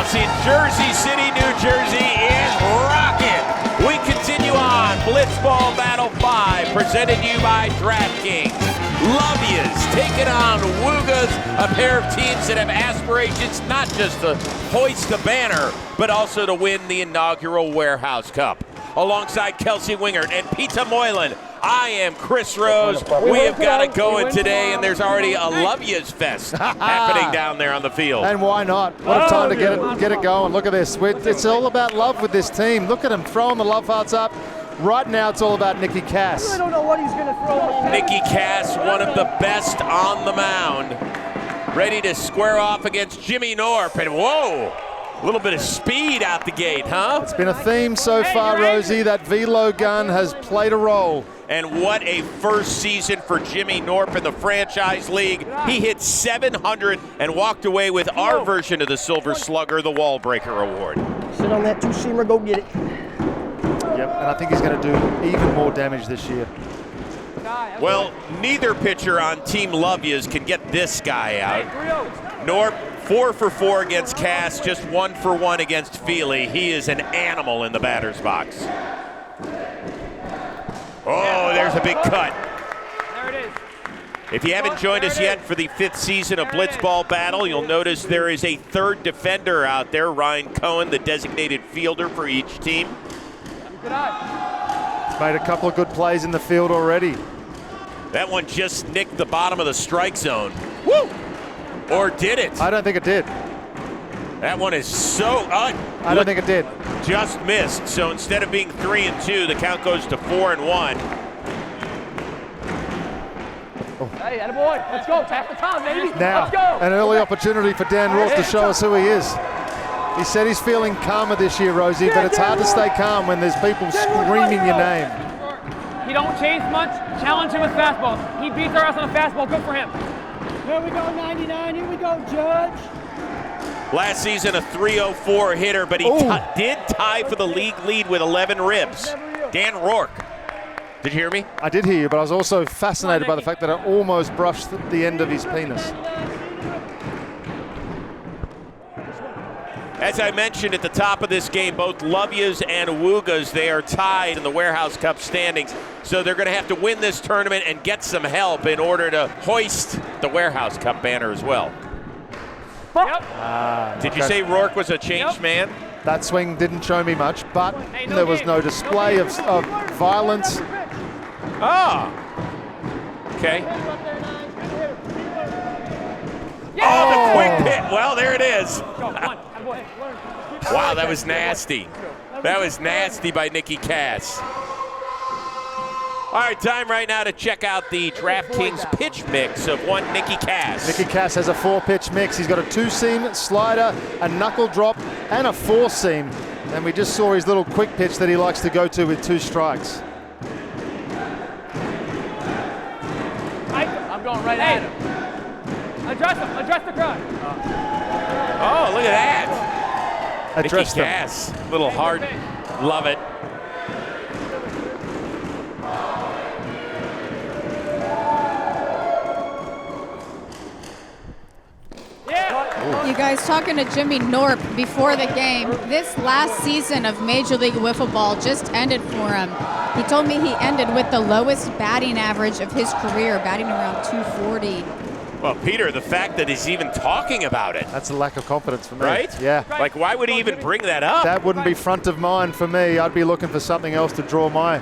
house in Jersey City, New Jersey is rocking. We continue on Blitzball Battle 5, presented to you by DraftKings. Love Yous taking on Woogas, a pair of teams that have aspirations not just to hoist the banner, but also to win the inaugural Warehouse Cup. Alongside Kelsey, Wingert, and Pizza Moylan, I am Chris Rose. We have got it going today, and there's already a Love Yous fest happening down there on the field. And why not? What a time to get it going. Look at this. It's all about love with this team. Look at him throwing the love hearts up. Right now, it's all about Nicky Cass. I don't know what he's going to throw. Nicky Cass, one of the best on the mound, ready to square off against Jimmy Knorp. And whoa, a little bit of speed out the gate, huh? It's been a theme so far, Rosie. That velo gun has played a role. And what a first season for Jimmy Knorp in the franchise league. He hit 700 and walked away with our version of the Silver Slugger, the Wall Breaker Award. Sit on that two-seamer, go get it. Yep, and I think he's going to do even more damage this year. Well, neither pitcher on Team Love Yous can get this guy out. Knorp, 4 for 4 against Cass, just 1 for 1 against Feely. He is an animal in the batter's box. Oh, there's a big cut. There it is. If you haven't joined us yet for the 5th season of Blitzball Battle, you'll notice there is a third defender out there, Ryan Cohen, the designated fielder for each team. He's made a couple of good plays in the field already. That one just nicked the bottom of the strike zone. Woo! Or did it? I don't think it did. That one is so... I don't think it did. Just missed. So instead of being 3-2, the count goes to 4-1. Hey, attaboy. Let's go. Tap the time, baby. Now, let's go. an early opportunity for Dan Rourke to show us who he is. He said he's feeling calmer this year, Rosie, but it's hard to stay calm when there's people screaming your name. He don't change much. Challenge him with fastballs. He beats our ass on a fastball. Good for him. Here we go, 99. Here we go, Judge. Last season, a 304 hitter, but he did tie for the league lead with 11 ribs. Dan Rourke. Did you hear me? I did hear you, but I was also fascinated by the fact that I almost brushed the end of his penis. As I mentioned at the top of this game, both Love Yous and Woogas, they are tied in the Warehouse Cup standings. So they're going to have to win this tournament and get some help in order to hoist the Warehouse Cup banner as well. Yep. Did you say Rourke was a changed man? That swing didn't show me much, but there was no display of violence. Ah. Okay. Oh, the quick hit. Well, there it is. Wow, that was nasty. That was nasty by Nicky Cass. All right, time right now to check out the DraftKings pitch mix of one Nicky Cass. Nicky Cass has a 4-pitch mix. He's got a 2-seam, slider, a knuckle drop, and a 4-seam. And we just saw his little quick pitch that he likes to go to with 2 strikes. I'm going right at him. Address the crowd. Oh, look at that. Address Nicky Cass, little hard, love it. You guys talking to Jimmy Knorp before the game. This last season of Major League Wiffle Ball just ended for him. He told me he ended with the lowest batting average of his career, batting around 240. Well, Peter, the fact that he's even talking about it. That's a lack of confidence for me. Right? Yeah. Like, why would he even bring that up? That wouldn't be front of mind for me. I'd be looking for something else to draw my...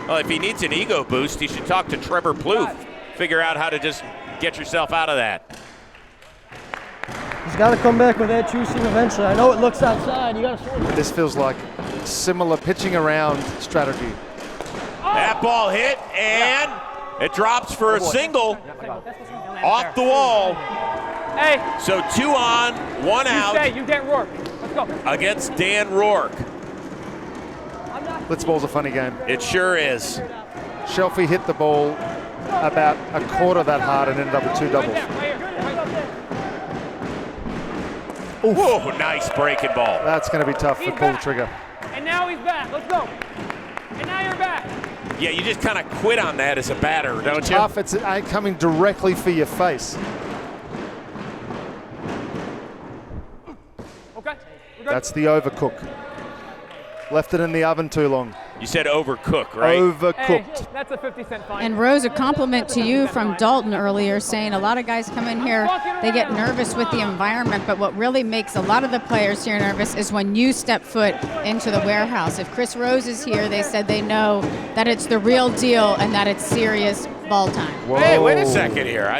Well, if he needs an ego boost, he should talk to Trevor Plouffe. Figure out how to just get yourself out of that. He's got to come back with that 2-seam eventually. I know it looks outside. You got to swing. This feels like similar pitching around strategy. That ball hit, and it drops for a single off the wall. Hey. So 2 on, 1 out. You get Rourke. Let's go. Against Dan Rourke. Blitzball's a funny game. It sure is. Shelfie hit the ball about a quarter that hard and ended up with 2 doubles. Whoa, nice breaking ball. That's going to be tough to pull the trigger. And now he's back. Let's go. And now you're back. Yeah, you just kind of quit on that as a batter, don't you? Tough. It's coming directly for your face. Okay. We're good. That's the overcook. Left it in the oven too long. You said overcook, right? Overcooked. Hey, that's a 50-cent fine. And Rose, a compliment to you from Dalton earlier, saying a lot of guys come in here, they get nervous with the environment, but what really makes a lot of the players here nervous is when you step foot into the warehouse. If Chris Rose is here, they said they know that it's the real deal and that it's serious ball time. Whoa. Hey, wait a second here.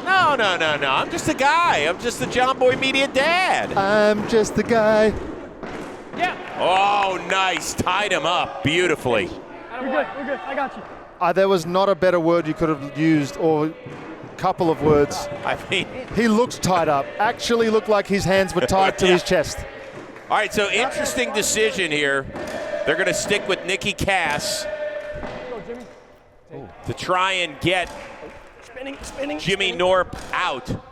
No. I'm just a guy. I'm just the John Boy Media dad. I'm just the guy. Yeah. Oh, nice. Tied him up beautifully. We're good. We're good. I got you. There was not a better word you could have used, or a couple of words. I mean, He looked tied up. Actually looked like his hands were tied to his chest. all right, so interesting decision here. They're going to stick with Nicky Cass to try and get Jimmy Knorp out.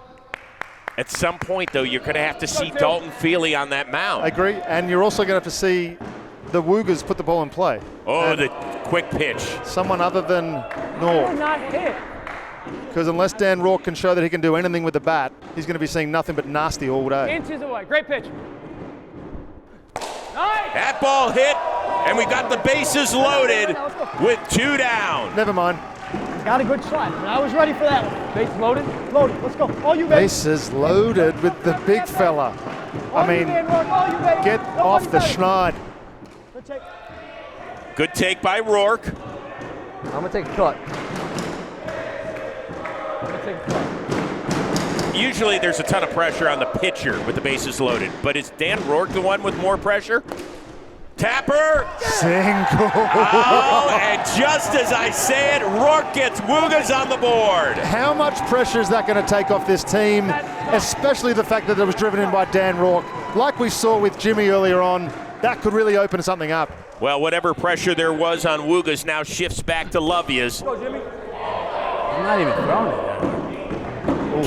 At some point, though, you're going to have to see Dalton Feely on that mound. I agree, and you're also going to have to see the Woogas put the ball in play. Oh, and the quick pitch. someone other than Knorp. Not hit. Because unless Dan Rourke can show that he can do anything with the bat, he's going to be seeing nothing but nasty all day. Inches away. Great pitch. Nice. That ball hit, and we got the bases loaded with 2 down. Never mind. Got a good shot, and I was ready for that one. Base loaded? Loaded. Let's go. All you, baby. Bases loaded with the big fella. I mean, get off the schneid. Good take. Good take by Rourke. I'm going to take a cut. Usually there's a ton of pressure on the pitcher with the bases loaded, but is Dan Rourke the one with more pressure? Tapper! Single. Oh, and just as I say it, Rourke gets Woogas on the board. How much pressure is that going to take off this team, especially the fact that it was driven in by Dan Rourke? Like we saw with Jimmy earlier on, that could really open something up. Well, whatever pressure there was on Woogas now shifts back to Lovia's. I'm not even throwing it.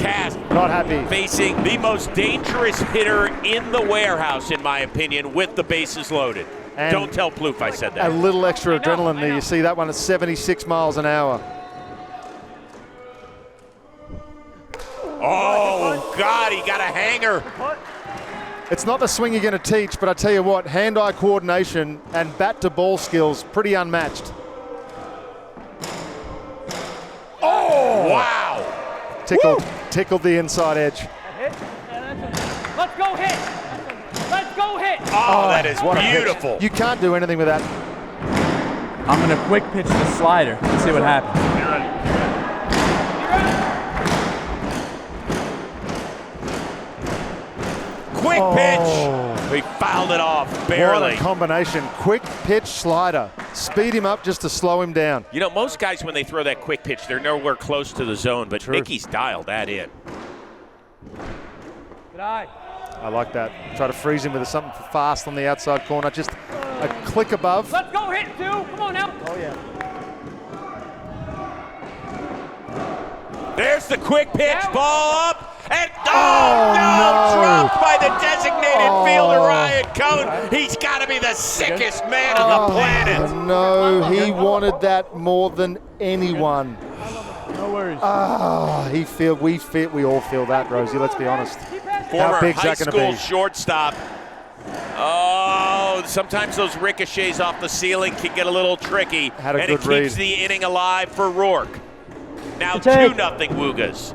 Cass Not happy. facing the most dangerous hitter in the warehouse, in my opinion, with the bases loaded. And don't tell Plouffe I said A that. little extra adrenaline there. You see that one at 76 miles an hour. Oh, God, he got a hanger. It's not the swing you're going to teach, but I tell you what, hand-eye coordination and bat-to-ball skills, pretty unmatched. Oh, wow. Tickled the inside edge. Let's go hit. Let's go hit. Oh, that is What a pitch. beautiful. You can't do anything with that. I'm going to quick pitch the slider. Let's see what happens. Quick pitch. We fouled it off, What barely. a combination. Quick pitch slider. Speed him up just to slow him down. You know, most guys, when they throw that quick pitch, they're nowhere close to the zone, but True. Nicky's dialed that in. Good eye. I like that. Try to freeze him with something fast on the outside corner. Just a click above. Let's go hit, two. Come on now. Oh, yeah. There's the quick pitch, Yeah. ball up, and no. dropped by the designated fielder, Ryan Cohn. He's got to be the sickest man on the planet. No, he wanted that more than anyone. No worries. We all feel that, Rosie, let's be honest. Former How big's high that gonna school be? shortstop. Oh, sometimes those ricochets off the ceiling can get a little tricky, Had a and good it keeps read. the inning alive for Rourke. Now Good take. 2-0 Woogas.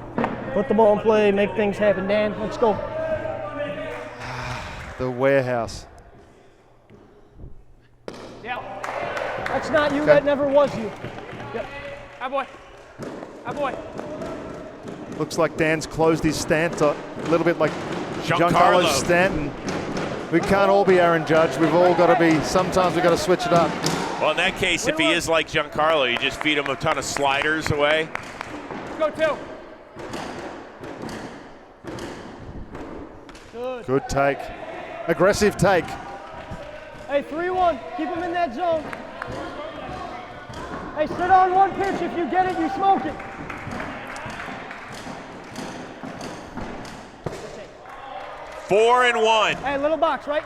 Put the ball in play, make things happen, Dan. Let's go. The warehouse. Yeah. That's not you. Okay. That never was you. Yep. Hi, boy. Hi, boy. Looks like Dan's closed his stance a little bit like Giancarlo. Giancarlo Stanton. We can't all be Aaron Judge. We've all got to be, sometimes we've got to switch it up. Well, in that case, if he is like Giancarlo, you just feed him a ton of sliders away. Let's go, two. Good take. Aggressive take. Hey, 3-1. Keep him in that zone. Hey, sit on one pitch. If you get it, you smoke it. Four and one. Hey, little box, right?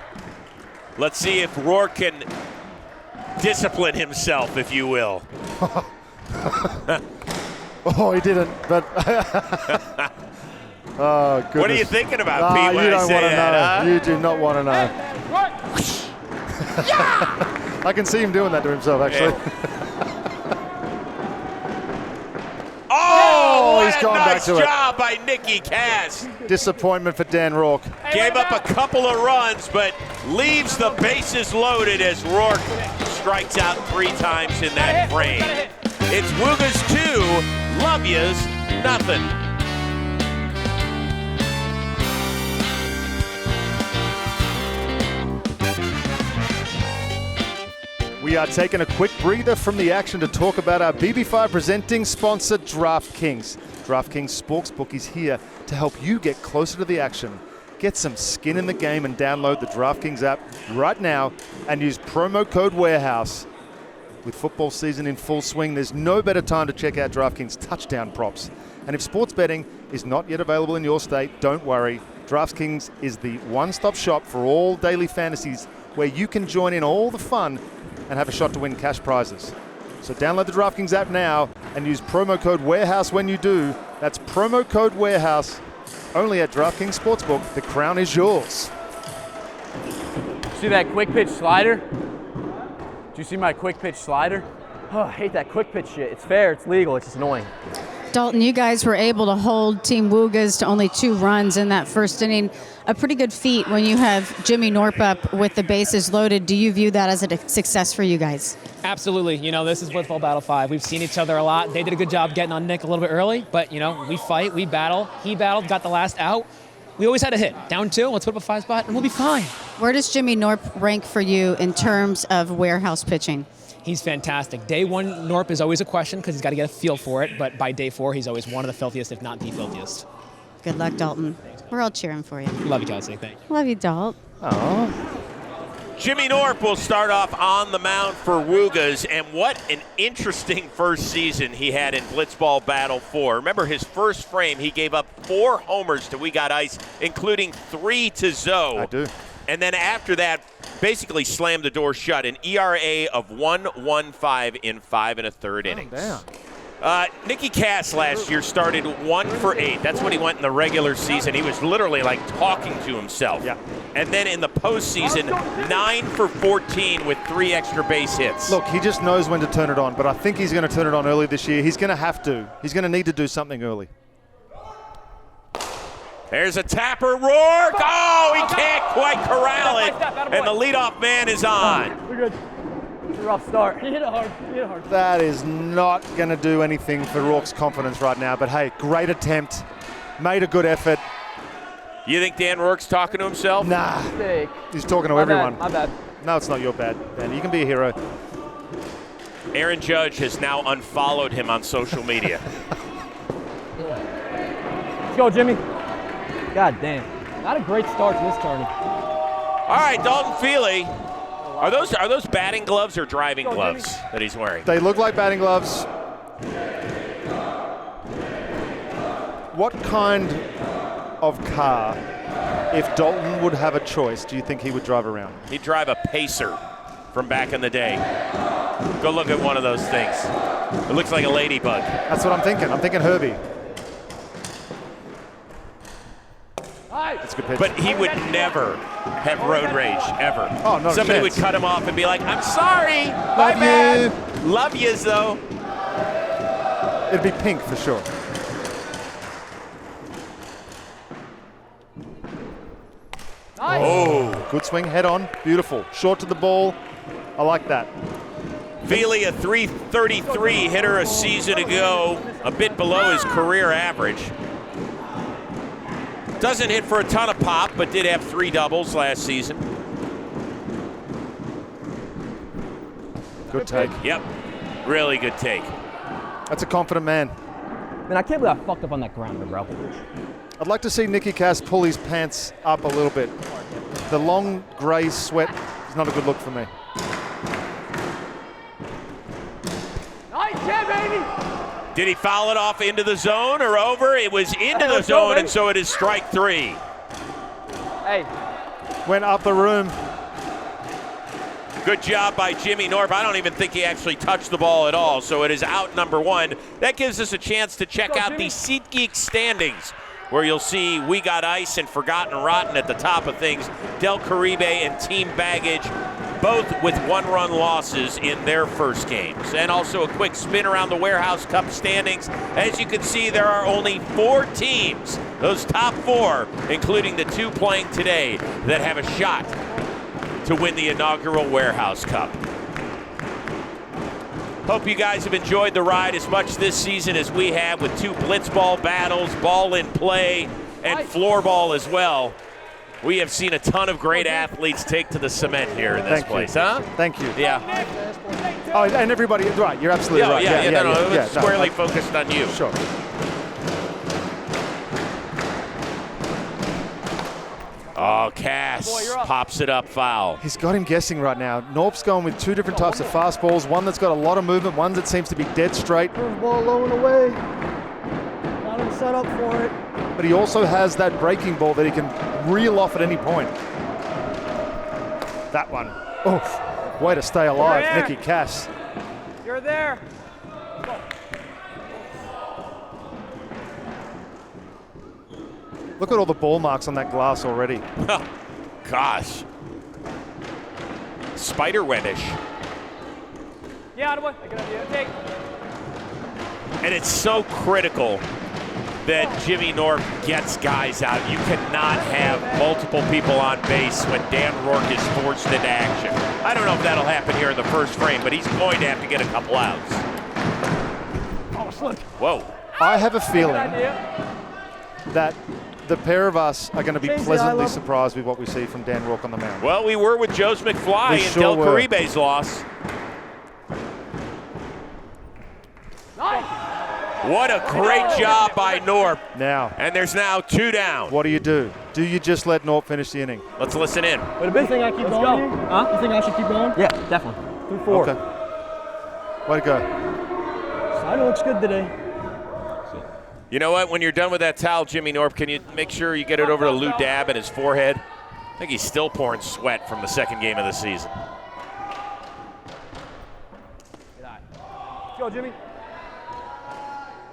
Let's see if Rourke can discipline himself, if you will. Oh, he didn't, but Oh, goodness. What are you thinking about, Pete, when you I don't say want to know. that, huh? You do not want to know. I can see him doing that to himself, actually. Oh, he's what a gone back nice to it. job by Nicky Cass. Disappointment for Dan Rourke. Gave up a couple of runs, but leaves the bases loaded as Rourke strikes out 3 times in that frame. It's Woogas 2, Love Yous nothing. We are taking a quick breather from the action to talk about our BB5 presenting sponsor, DraftKings. DraftKings Sportsbook is here to help you get closer to the action. Get some skin in the game and download the DraftKings app right now and use promo code WAREHOUSE. With football season in full swing, there's no better time to check out DraftKings touchdown props. And if sports betting is not yet available in your state, don't worry. DraftKings is the one-stop shop for all daily fantasies where you can join in all the fun and have a shot to win cash prizes. So download the DraftKings app now and use promo code WAREHOUSE when you do. That's promo code WAREHOUSE. Only at DraftKings Sportsbook. The crown is yours. See that quick pitch slider? Did you see my quick pitch slider? Oh, I hate that quick pitch shit. It's fair, it's legal, it's just annoying. Dalton, you guys were able to hold Team Woogas to only 2 runs in that first inning. A pretty good feat when you have Jimmy Knorp up with the bases loaded. Do you view that as a success for you guys? Absolutely. You know, this is Blitzball Battle 5. We've seen each other a lot. They did a good job getting on Nick a little bit early, but, you know, we fight, we battle. He battled, got the last out. We always had a hit. Down 2, let's put up a 5 spot, and we'll be fine. Where does Jimmy Knorp rank for you in terms of warehouse pitching? He's fantastic. Day 1, Knorp is always a question because he's got to get a feel for it, but by day 4, he's always one of the filthiest, if not the filthiest. Good luck, Dalton. We're all cheering for you. Love you, Kelsey. Thank you. Love you, Dalton. Jimmy Knorp will start off on the mound for Woogas, and what an interesting first season he had in Blitzball Battle 4. Remember his first frame, he gave up 4 homers to We Got Ice, including 3 to Zoe. I do. And then after that, basically slammed the door shut. An ERA of 1.15 in 5 1/3 innings. Damn. Nicky Cass last year started 1 for 8. That's when he went in the regular season. He was literally like talking to himself. Yeah. And then in the postseason, 9 for 14 with 3 extra base hits. Look, he just knows when to turn it on, but I think he's going to turn it on early this year. He's going to have to. He's going to need to do something early. There's a tapper, Rourke. Oh, he can't quite corral it. And the leadoff man is on. We're good. It's a rough start. He hit it hard. He hit it hard. That is not going to do anything for Rourke's confidence right now, but hey, great attempt. Made a good effort. You think Dan Rourke's talking to himself? Nah, Mistake. he's talking to My everyone. bad. My bad. No, it's not your bad, Dan. You can be a hero. Aaron Judge has now unfollowed him on social media. Let's go, Jimmy. God damn. Not a great start to this tourney. All right, Dalton Feely. Are those batting gloves or driving gloves that he's wearing? They look like batting gloves. What kind of car, if Dalton would have a choice, do you think he would drive around? He'd drive a Pacer from back in the day. Go look at one of those things. It looks like a ladybug. That's what I'm thinking. I'm thinking Herbie. That's a good pitch. But he would never have road rage, ever. Oh, not a Somebody would chance. cut him off and be like, I'm sorry, my bad. Love yous, though. It'd be pink for sure. Nice. Oh. Good swing, head on. Beautiful. Short to the ball. I like that. Feely, a 333 hitter a season ago, a bit below his career average. Doesn't hit for a ton of pop, but did have 3 doubles last season. Good take. Yep, really good take. That's a confident man. Man, I can't believe I fucked up on that grounder, bro. I'd like to see Nicky Cass pull his pants up a little bit. The long grey sweat is not a good look for me. Nice hit, baby. Did he foul it off into the zone or over? It was into the Let's go, zone, baby. and so it is strike 3. Hey. Went up the room. Good job by Jimmy Knorp. I don't even think he actually touched the ball at all, so it is out number 1. That gives us a chance to check out the SeatGeek standings. where you'll see We Got Ice and Forgotten Rotten at the top of things. Del Caribe and Team Baggage, both with 1-run losses in their first games. And also a quick spin around the Warehouse Cup standings. As you can see, there are only 4 teams, those top 4, including the 2 playing today, that have a shot to win the inaugural Warehouse Cup. Hope you guys have enjoyed the ride as much this season as we have, with 2 blitzball battles, ball in play, and floorball as well. We have seen a ton of great athletes take to the cement here in this place, huh? Thank you. Yeah. Oh, and everybody, right, you're absolutely right. It was squarely focused on you. Sure. Oh, Cass pops it up foul. He's got him guessing right now. Knorp's going with 2 different types of fastballs, one that's got a lot of movement, one that seems to be dead straight. Curveball low and away. Got him set up for it. But he also has that breaking ball that he can reel off at any point. That one. Oh, way to stay alive, Nicky Cass. You're there. Look at all the ball marks on that glass already. Oh, gosh. Spider webbish. Yeah, I got idea. Take. And it's so critical that Jimmy Knorp gets guys out. You cannot have multiple people on base when Dan Rourke is forced into action. I don't know if that'll happen here in the first frame, but he's going to have to get a couple outs. Whoa. I have a feeling that the pair of us are going to be pleasantly surprised with what we see from Dan Rourke on the mound. Well, we were with Joe's McFly and Del Caribe's loss. Nice. What a great job by Knorp. Now. And there's now 2 down. What do you do? Do you just let Knorp finish the inning? Let's listen in. But you think I keep going? Huh? You think I should keep going? Yeah, definitely. 3-4. Okay. Way to go. Side looks good today. You know what? When you're done with that towel, Jimmy Knorp, can you make sure you get it over to Lou Dab and his forehead? I think he's still pouring sweat from the second game of the season. Go, Jimmy.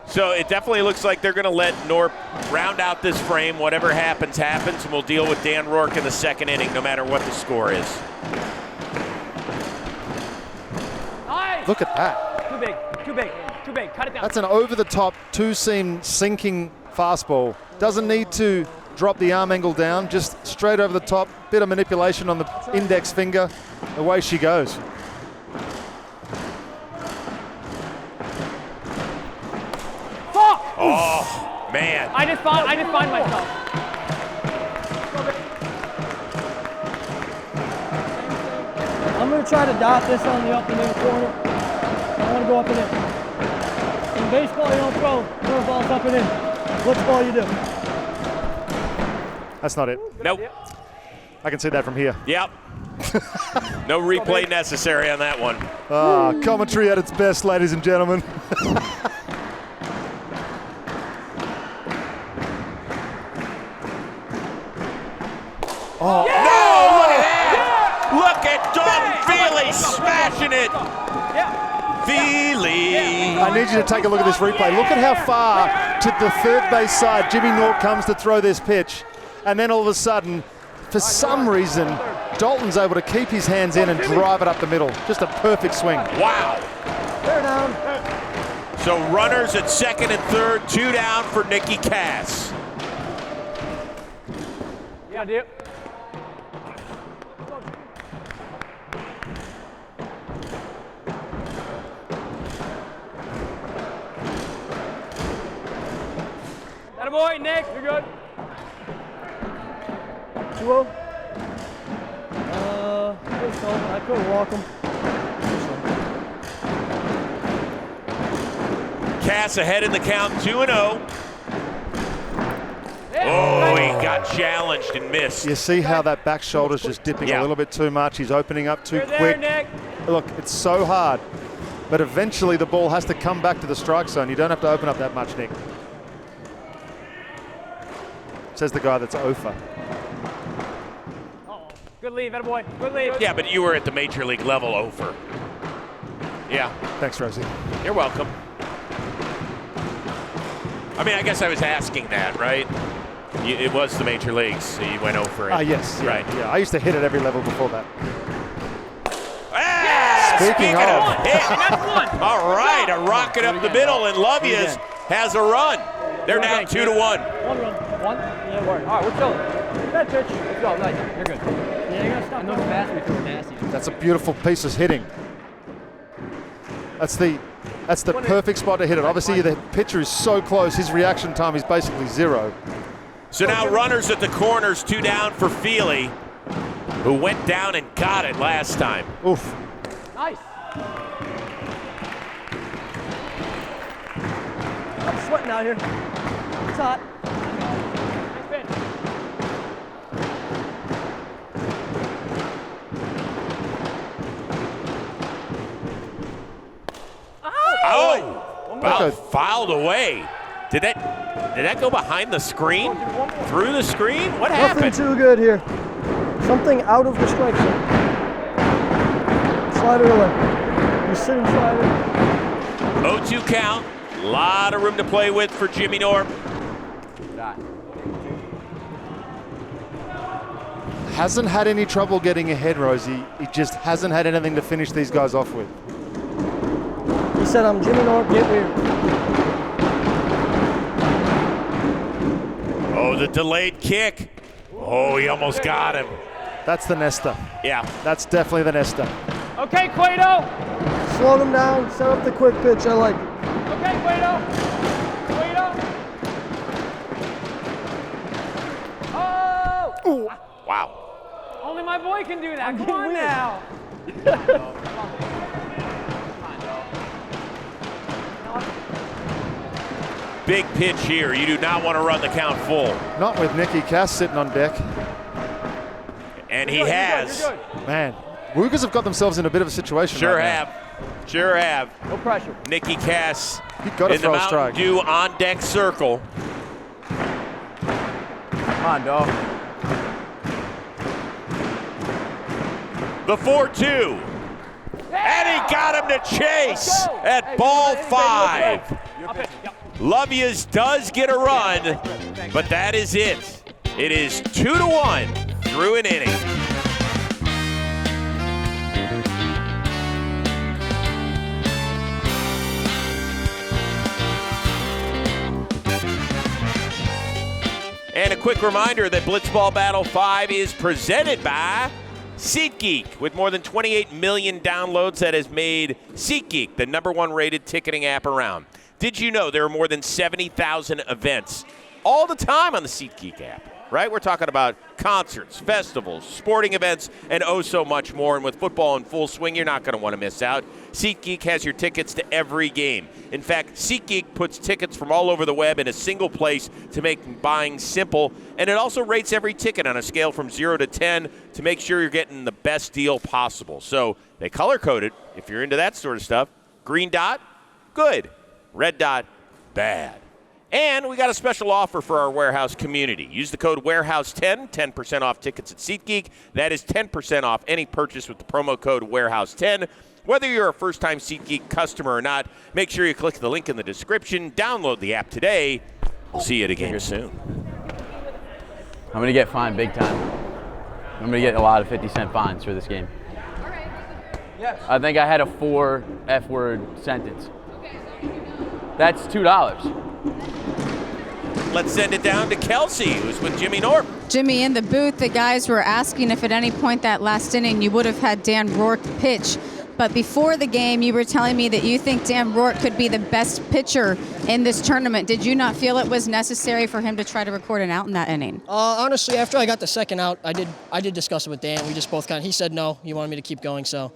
So it definitely looks like they're going to let Knorp round out this frame. Whatever happens, happens, and we'll deal with Dan Rourke in the second inning, no matter what the score is. Nice. Look at that. Too big. Too big. Too big. Cut it down. That's an over-the-top 2-seam sinking fastball. Doesn't need to drop the arm angle down, just straight over the top. Bit of manipulation on the index finger. Away she goes. Fuck! Oh, man. I just find myself. I'm going to try to dot this on the up and in corner. I want to go up and in. In baseball, you don't throw curveballs up and in. Blitzball, you do. That's not it. Nope. I can see that from here. Yep. No replay necessary on that one. Commentary at its best, ladies and gentlemen. Oh, yeah! No! Look at that! Yeah! Look at Dalton Feely smashing it! Feely! I need you to take a look at this replay. Look at how far to the third base side Jimmy Knorp comes to throw this pitch. And then all of a sudden, for some reason, Dalton's able to keep his hands in and drive it up the middle. Just a perfect swing. Wow. They're down. So runners at second and third, 2 down for Nicky Cass. Yeah, dude. Attaboy, Nick, you're good. 2-0. I couldn't walk him. Cass ahead in the count, 2-0. Oh, he got challenged and missed. You see how that back shoulder's just dipping a little bit too much. He's opening up too quick. Nick. Look, it's so hard. But eventually the ball has to come back to the strike zone. You don't have to open up that much, Nick. Says the guy that's over. Good lead, attaboy. Good lead. Yeah, but you were at the major league level over. Yeah. Thanks, Rosie. You're welcome. I mean, I guess I was asking that, right? It was the major leagues, so you went over it. Yes. Yeah, Right. Yeah, I used to hit at every level before that. Speaking of hit. That's one. All right, a rocket up the middle, and Lovias has a run. They're now 2-1. One run. One? Yeah, word. All right, we're chilling. Bad pitch. Let's go. Nice. You're good. Yeah, you gotta stop. I know it's fast, but it's nasty. That's a beautiful piece of hitting. That's the perfect spot to hit it. Obviously, the pitcher is so close, his reaction time is basically 0. So now runners at the corners, 2 down for Feely, who went down and got it last time. Oof. Nice. I'm sweating out here. It's hot. Nice pitch. Oh, about fouled away. Did that go behind the screen? Through the screen? What Nothing happened? too good here. Something out of the strike zone. Slider away. You're sitting slider. 0-2 count. A lot of room to play with for Jimmy Knorp. Hasn't had any trouble getting ahead, Rosie. He just hasn't had anything to finish these guys off with. He said, I'm Jimmy Knorp, get weird. Oh, the delayed kick. Oh, he almost got him. That's the Nesta. Yeah. That's definitely the Nesta. Okay, Cueto. Slow him down, set up the quick pitch, I like it. Okay, Cueto. Cueto. Oh! Wow. Only my boy can do that. Come on now. Big pitch here. You do not want to run the count full. Not with Nicky Cass sitting on deck. And he has. You're good. Man, Woogas have got themselves in a bit of a situation. Sure right now. have. Sure have. No pressure. Nicky Cass You got to in the throw a Mountain strike. Dew on deck circle. Come on, dog. The 4-2. And he got him to chase at ball 5. Lovias does get a run, but that is it. It is 2-1 through an inning. And a quick reminder that Blitzball Battle 5 is presented by SeatGeek. With more than 28 million downloads, that has made SeatGeek the #1 rated ticketing app around. Did you know there are more than 70,000 events all the time on the SeatGeek app, right? We're talking about concerts, festivals, sporting events, and oh so much more. And with football in full swing, you're not going to want to miss out. SeatGeek has your tickets to every game. In fact, SeatGeek puts tickets from all over the web in a single place to make buying simple. And it also rates every ticket on a scale from 0 to 10 to make sure you're getting the best deal possible. So they color code it if you're into that sort of stuff. Green dot, good. Red dot, bad. And we got a special offer for our warehouse community. Use the code WAREHOUSE10, 10% off tickets at SeatGeek. That is 10% off any purchase with the promo code WAREHOUSE10. Whether you're a first-time SeatGeek customer or not, make sure you click the link in the description. Download the app today. We'll see you at a game soon. I'm going to get fined big time. I'm going to get a lot of 50-cent fines for this game. Yes. I think I had a 4 F-word sentence. That's $2. Let's send it down to Kelsey, who's with Jimmy Knorp. Jimmy, in the booth, the guys were asking if at any point that last inning you would have had Dan Rourke pitch. But before the game, you were telling me that you think Dan Rourke could be the best pitcher in this tournament. Did you not feel it was necessary for him to try to record an out in that inning? Honestly, after I got the second out, I did discuss it with Dan. We just both he said no, he wanted me to keep going, so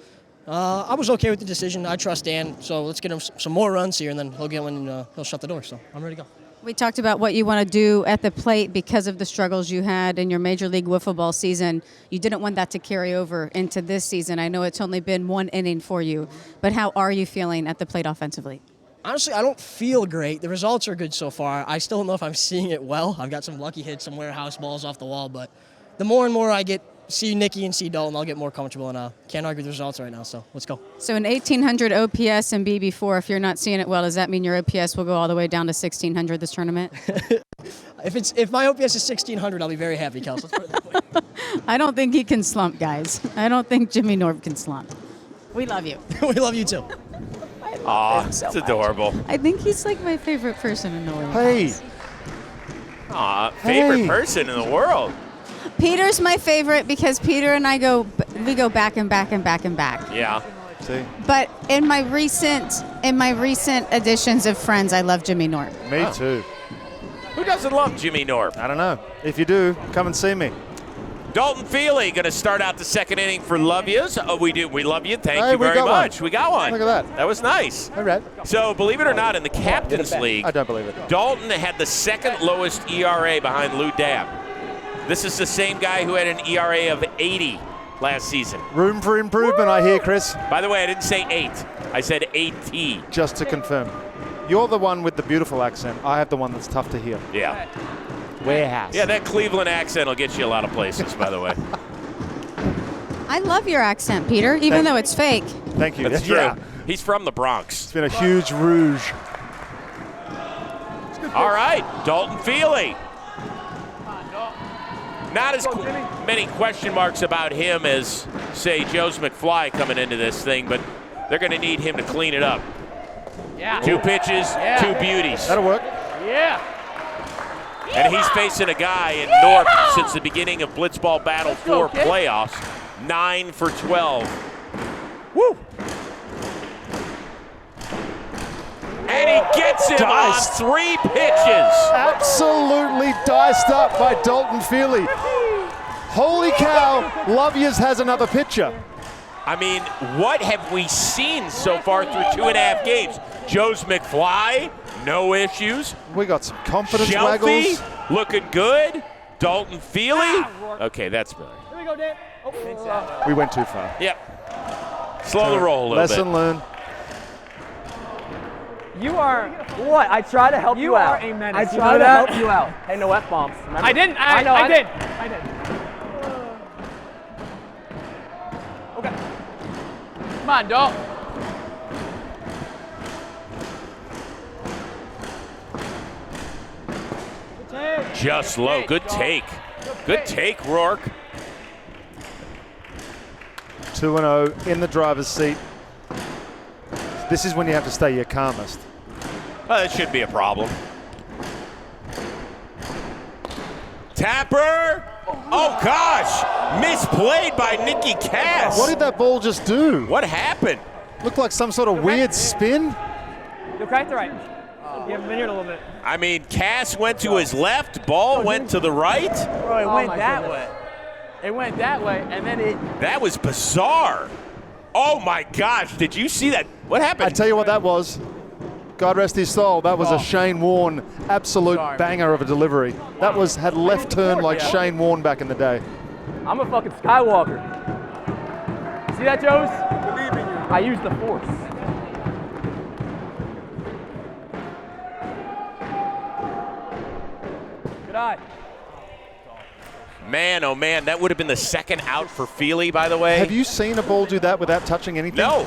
I was okay with the decision. I trust Dan, so let's get him some more runs here, and then he'll get one and he'll shut the door, so I'm ready to go. We talked about what you want to do at the plate because of the struggles you had in your Major League Wiffle Ball season. You didn't want that to carry over into this season. I know it's only been one inning for you, but how are you feeling at the plate offensively? Honestly, I don't feel great. The results are good so far. I still don't know if I'm seeing it well. I've got some lucky hits, some warehouse balls off the wall, but the more and more I see Nicky and see Dalton, I'll get more comfortable, and can't argue the results right now, so let's go. So an 1,800 OPS and BB4, if you're not seeing it well, does that mean your OPS will go all the way down to 1,600 this tournament? If my OPS is 1600, I'll be very happy, Kelsey. Let's put it that way. I don't think he can slump, guys. I don't think Jimmy Knorp can slump. We love you. We love you too. Aw, it's adorable. I think he's like my favorite person in the world. Hey. Aw, favorite Hey. person in the world. Peter's my favorite because Peter and I go back and back and back and back. Yeah. See, But in my recent editions of Friends, I love Jimmy Knorp. me too. Who doesn't love Jimmy Knorp? I don't know. If you do, come and see me. Dalton Feely going to start out the second inning for Love Yous. Oh, we do. We love you. Thank Hey, you we very got one. much. We got one. Look at that. That was nice. All right. So, believe it or not, in the Captain's League, I don't believe it. Dalton had the second lowest ERA behind Lou Dab. This is the same guy who had an ERA of 80 last season. Room for improvement, I hear, Chris. By the way, I didn't say 8. I said 80. Just to confirm. You're the one with the beautiful accent. I have the one that's tough to hear. Yeah. Warehouse. Yeah, that Cleveland accent will get you a lot of places, by the way. I love your accent, Peter, even though it's fake. Thank you. That's true. Yeah. He's from the Bronx. It's been a huge rouge. All right, Dalton Feely. Not as many question marks about him as, say, Joe's McFly coming into this thing, but they're going to need him to clean it up. Yeah. 2 pitches, 2 beauties. That'll work. Yeah. And he's facing a guy in Knorp since the beginning of Blitzball Battle 4 playoffs. 9 for 12. Woo! And he gets him Diced. on 3 pitches. Absolutely diced up by Dalton Feely. Holy cow, Love Yous has another pitcher. I mean, what have we seen so far through 2.5 games? Joe's McFly, no issues. We got some confidence Shelby, waggles. looking good. Dalton Feely. Okay, that's better. Here we go, Dan. Oh, We went too far. Yep. Slow the roll a little Lesson bit. learned. You are what? I try to help you out. You are a menace. I You try know to that? help you out. Hey, no F-bombs. Remember? I didn't. I know. I did. Okay. Come on, Dalton. Just low. Good take. Good take, Rourke. 2-0 in the driver's seat. This is when you have to stay your calmest. That should be a problem. Tapper. Oh, gosh. Misplayed by Nicky Cass. What did that ball just do? What happened? Looked like some sort of weird spin. You're correct, right. You haven't been here in a little bit. I mean, Cass went to his left, ball went to the right. Bro, it went that way. It went that way, and then it. That was bizarre. Oh my gosh, did you see that? What happened? I tell you what that was. God rest his soul. That was a Shane Warne absolute banger of a delivery. That had left turn like Shane Warne back in the day. I'm a fucking Skywalker. See that, Joes? Believe in you. I use the Force. Good eye. Man, oh man, that would have been the second out for Feely, by the way. Have you seen a ball do that without touching anything? No.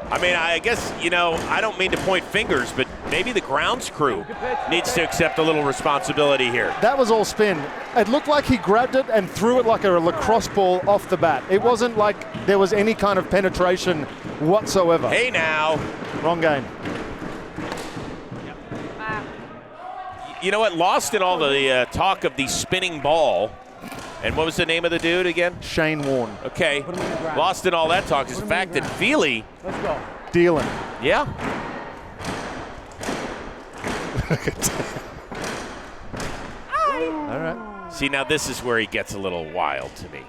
I mean, I guess, I don't mean to point fingers, but maybe the grounds crew needs to accept a little responsibility here. That was all spin. It looked like he grabbed it and threw it like a lacrosse ball off the bat. It wasn't like there was any kind of penetration whatsoever. Hey now. Wrong game. You know what? Lost in all the talk of the spinning ball. And what was the name of the dude again? Shane Warne. Okay. Lost in all that talk is the fact that Feely. Let's go. Dealing. Yeah. All right. See, now this is where he gets a little wild to me.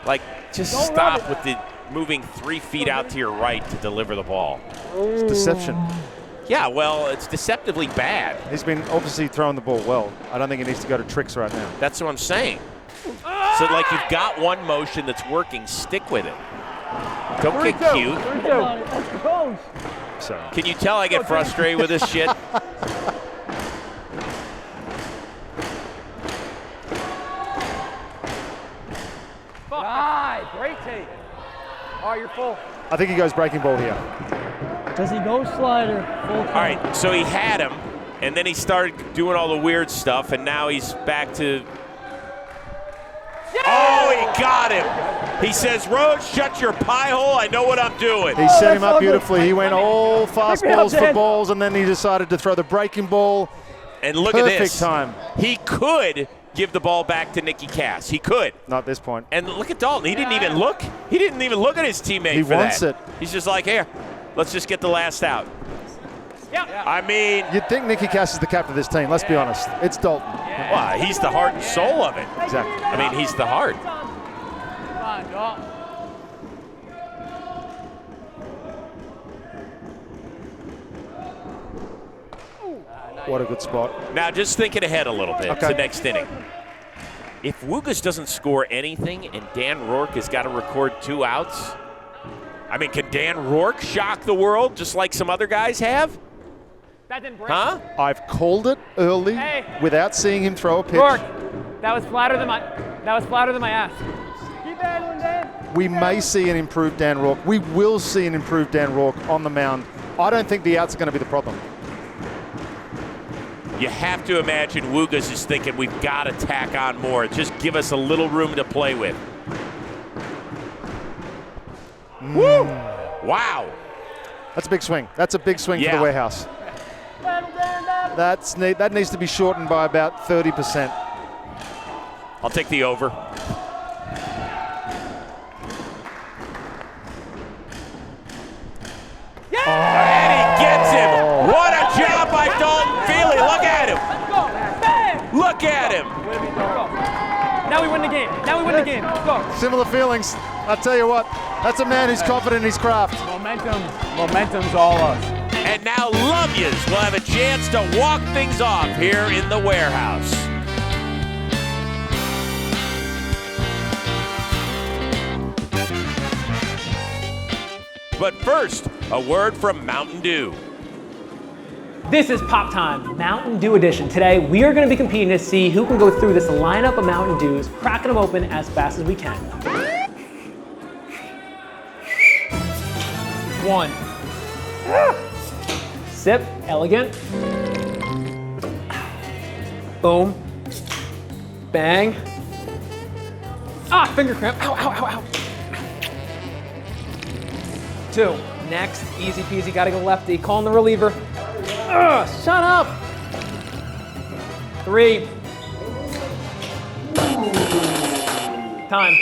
Like, just stop with the moving 3 feet out to your right to deliver the ball. It's deception. Yeah, well, it's deceptively bad. He's been obviously throwing the ball well. I don't think he needs to go to tricks right now. That's what I'm saying. So, like, you've got one motion that's working, stick with it. Don't get cute. Let's go. So Can you tell I get frustrated with this shit? Aye, great take. All right, you're full. I think he goes breaking ball here. Does he go slider? Full count. All right, so he had him. And then he started doing all the weird stuff, and now he's back to... Oh, he got him. He says, Rhodes, shut your pie hole. I know what I'm doing. He set him up beautifully. He went all fastballs for balls, and then he decided to throw the breaking ball. And look at this. Perfect time. He could give the ball back to Nicky Cass. He could. Not at this point. And look at Dalton. He didn't even look. He didn't even look at his teammate He for wants that. it. He's just like, here, let's just get the last out. Yeah. I mean, You'd think Nicky Cass is the captain of this team. Let's be honest. It's Dalton. well, he's the heart and soul of it. Exactly. I mean, he's the heart. Come on, Dalton. What a good spot. Now, just thinking ahead a little bit Okay. to next inning. If Woogas doesn't score anything and Dan Rourke has got to record 2 outs, I mean, can Dan Rourke shock the world just like some other guys have? That didn't break. Huh? I've called it early Hey. without seeing him throw a pitch. Rourke, that was flatter than my ass. Keep battling, Dan. We may see an improved Dan Rourke. We will see an improved Dan Rourke on the mound. I don't think the outs are going to be the problem. You have to imagine Woogas is thinking we've got to tack on more. Just give us a little room to play with. Woo! Wow. That's a big swing. That's a big swing for Yeah. the warehouse. That needs to be shortened by about 30%. I'll take the over. And he gets him. What a job by Dalton Feely. Look at him. Let's go. Bang! Look at him. Now we win the game. Let's go. Similar feelings. I'll tell you what, that's a man who's confident in his craft. Momentum's all us. And now Lovias will have a chance to walk things off here in the warehouse. But first, a word from Mountain Dew. This is Pop Time, Mountain Dew edition. Today, we are going to be competing to see who can go through this lineup of Mountain Dews, cracking them open as fast as we can. 1. Sip, elegant. Boom. Bang. Ah, finger cramp. Ow, ow, ow, ow. 2. Next, easy peasy, gotta go lefty. Calling the reliever. Ugh, shut up. 3. Time.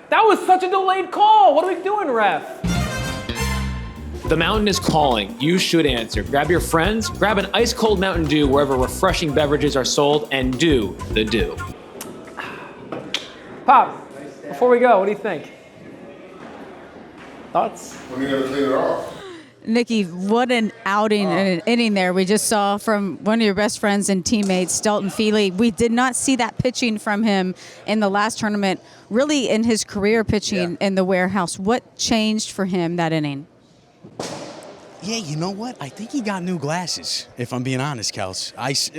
That was such a delayed call. What are we doing, ref? The mountain is calling. You should answer. Grab your friends, grab an ice cold Mountain Dew wherever refreshing beverages are sold, and do the do. Pop, before we go, what do you think? Thoughts? When are you going to clean it off? Nicky, what an outing and an inning there we just saw from one of your best friends and teammates, Dalton Feely. We did not see that pitching from him in the last tournament, really in his career pitching in the warehouse. What changed for him that inning? Yeah, you know what? I think he got new glasses, if I'm being honest, Kels.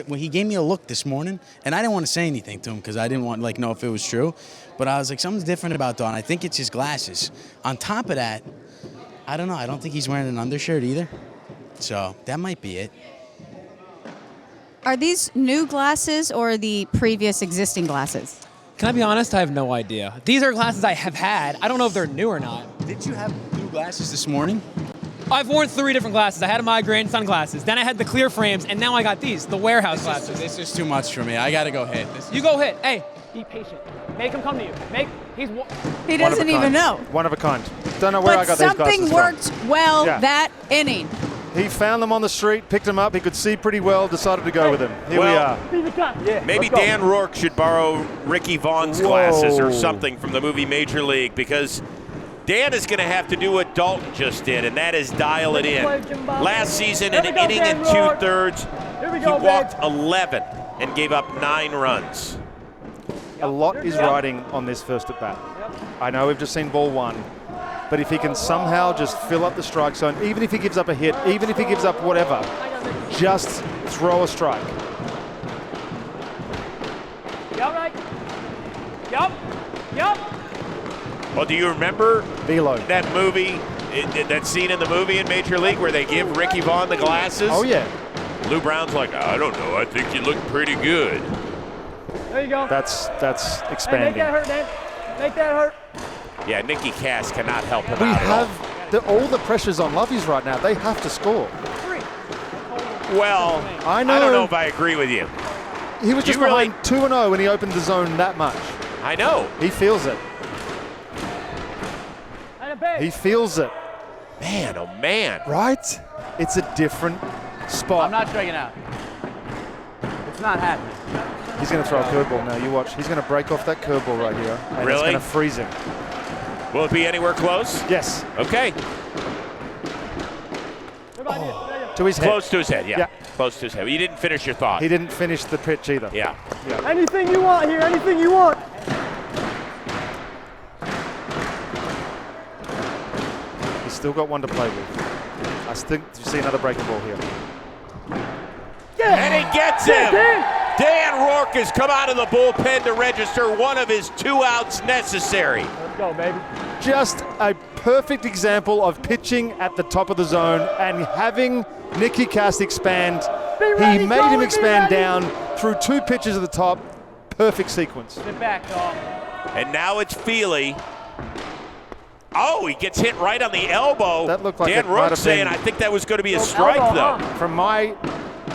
When he gave me a look this morning, and I didn't want to say anything to him because I didn't want to know if it was true, but I was like, something's different about Dawn. I think it's his glasses. On top of that, I don't know. I don't think he's wearing an undershirt either. So that might be it. Are these new glasses or the previous existing glasses? Can I be honest? I have no idea. These are glasses I have had. I don't know if they're new or not. Did you have new glasses this morning? I've worn 3 different glasses. I had a migraine, sunglasses. Then I had the clear frames, and now I got these, the warehouse glasses. This is too much for me. I got to go hit. You go hit. Hey, be patient. Make him come to you. He doesn't even know. One of a kind. Don't know where I got these glasses Something worked well that inning. He found them on the street, picked them up. He could see pretty well, decided to go with them. Here we are. Maybe Dan Rourke should borrow Ricky Vaughn's glasses or something from the movie Major League, because Dan is going to have to do what Dalton just did, and that is dial it in. Last season, an inning and 2/3, he walked 11 and gave up 9 runs. A lot is riding on this first at bat. I know we've just seen ball 1, but if he can somehow just fill up the strike zone, even if he gives up a hit, even if he gives up whatever, just throw a strike. Yup. Well, do you remember Velo. that movie, that scene in the movie in Major League where they give Ricky Vaughn the glasses? Oh, yeah. Lou Brown's like, I don't know. I think you look pretty good. There you go. That's Hey, expanding. make that hurt, Dan. Make that hurt. Yeah, Nicky Cass cannot help him We out at all. have all the pressures on Lovey's right now. They have to score. Well, I know. I don't know if I agree with you. He was just really- behind 2-0 when he opened the zone that much. I know. He feels it. And a base. He feels it. Man, oh man. Right? It's a different spot. I'm not striking out. It's not happening. He's going to throw a curveball now. You watch. He's going to break off that curveball right here. And it's Really? going to freeze him. Will it be anywhere close? Yes. Okay. Good idea. There you go. To his head. Close to his head, yeah. Yeah. Close to his head. You didn't finish your thought. He didn't finish the pitch either. Yeah. Anything you want here, anything you want. He's still got one to play with. I think you see another breaking ball here. And he gets him. Dan Rourke has come out of the bullpen to register one of his 2 outs necessary. Let's go, baby. Just a perfect example of pitching at the top of the zone and having Nicky Cass expand. ready, He made Colin, him be expand ready. down through 2 pitches at the top. Perfect sequence. Sit back, dog. And now it's Feely. Oh, he gets hit right on the elbow. That looked like Dan it might Rourke have saying, been- I think that was going to be a strike, elbow, though. From my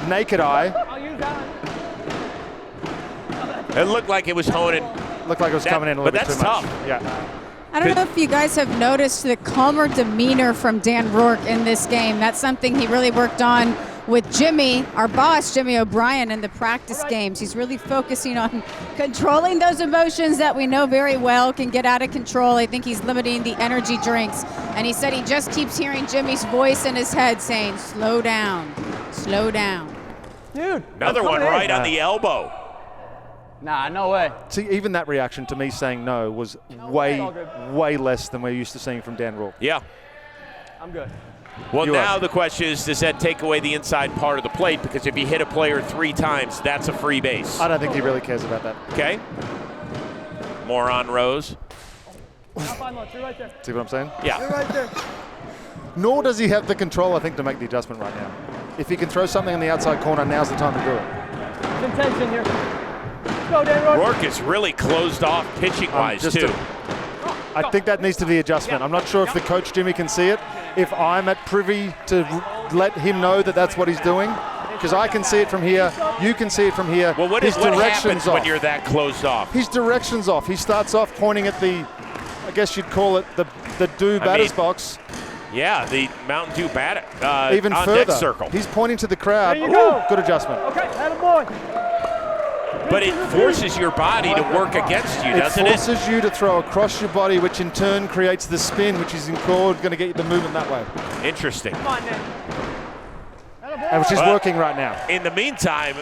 naked eye, I'll use that one. It looked like it was honing. looked like it was That- coming in a little but bit too that's much. tough. Yeah. I don't know if you guys have noticed the calmer demeanor from Dan Rourke in this game. That's something he really worked on with Jimmy, our boss, Jimmy O'Brien, in the practice games. He's really focusing on controlling those emotions that we know very well can get out of control. I think he's limiting the energy drinks. And he said he just keeps hearing Jimmy's voice in his head saying, slow down, slow down. Dude. Another one right on the elbow. Nah, no way. See, even that reaction to me saying no was way, way less than we're used to seeing from Dan Rourke. Yeah. I'm good. Well, You now are. the question is, does that take away the inside part of the plate? Because if you hit a player 3 times, that's a free base. I don't think he really cares about that. Okay? More on Rose. I'll find lunch. You're right there. See what I'm saying? Yeah. You're right there. Nor does he have the control, I think, to make the adjustment right now. If he can throw something in the outside corner, now's the time to do it. Some tension here. Let's go, Dan Rourke. Rourke is really closed off pitching-wise, just too. I think that needs to be adjustment. I'm not sure if the coach, Jimmy, can see it. If I'm at privy to let him know that that's what he's doing, because I can see it from here, you can see it from here. Well, what His happens direction's when off. you're that closed off? His direction's off. He starts off pointing at the, I guess you'd call it the do batter's box. Yeah, the Mountain Dew bat Even on further. deck circle. He's pointing to the crowd. There you go. Good adjustment. Okay, attaboy. But it forces your body to work against you, doesn't It it? forces you to throw across your body, which in turn creates the spin, which is going to get you the movement that way, Interesting. Come on, Dan. Attaboy. and which is Well, working right now. In the meantime,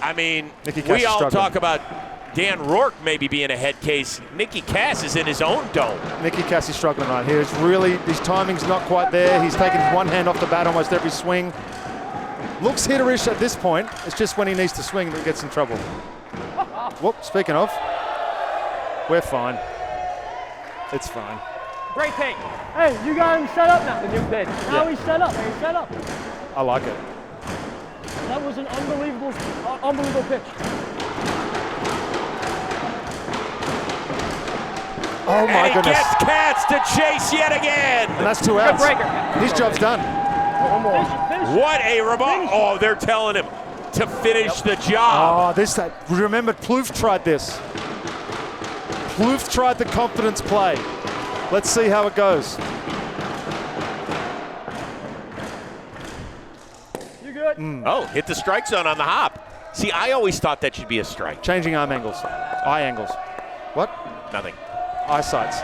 I mean, Nicky Cass we is all struggling. talk about Dan Rourke maybe being a head case. Nicky Cass is in his own dome. Nicky Cass is struggling right here. It's really, his timing's not quite there. He's taking one hand off the bat almost every swing. Looks hitterish at this point. It's just when he needs to swing that he gets in trouble. Whoop, speaking of, we're fine. It's fine. Great take. Hey, you got him set up now. The new pitch. Now he's set up. He's set up. I like it. That was an unbelievable pitch. Oh my And he goodness. gets Katz to chase yet again. And that's 2 outs. breaker. His job's done. Finish it. What a remark. Oh, they're telling him to finish the job. Oh, remember, Plouffe tried this. Plouffe tried the confidence play. Let's see how it goes. You good? Oh, hit the strike zone on the hop. See, I always thought that should be a strike. Changing arm angles, eye angles. What? Nothing. Eye sights.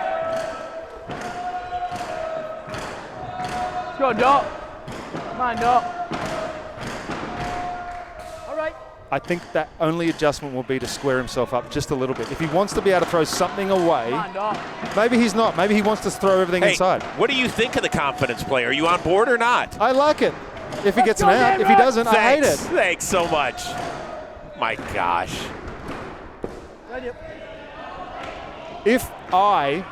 Let's go, dog. Come on, dog. All right. I think that only adjustment will be to square himself up just a little bit. If he wants to be able to throw something away, Come on, dog. maybe he's not. Maybe he wants to throw everything Hey, inside. what do you think of the confidence play? Are you on board or not? I like it. If he gets an go, out, Dan if he Rourke. doesn't, I hate Thanks. it. Thanks so much. My gosh. Ready. If I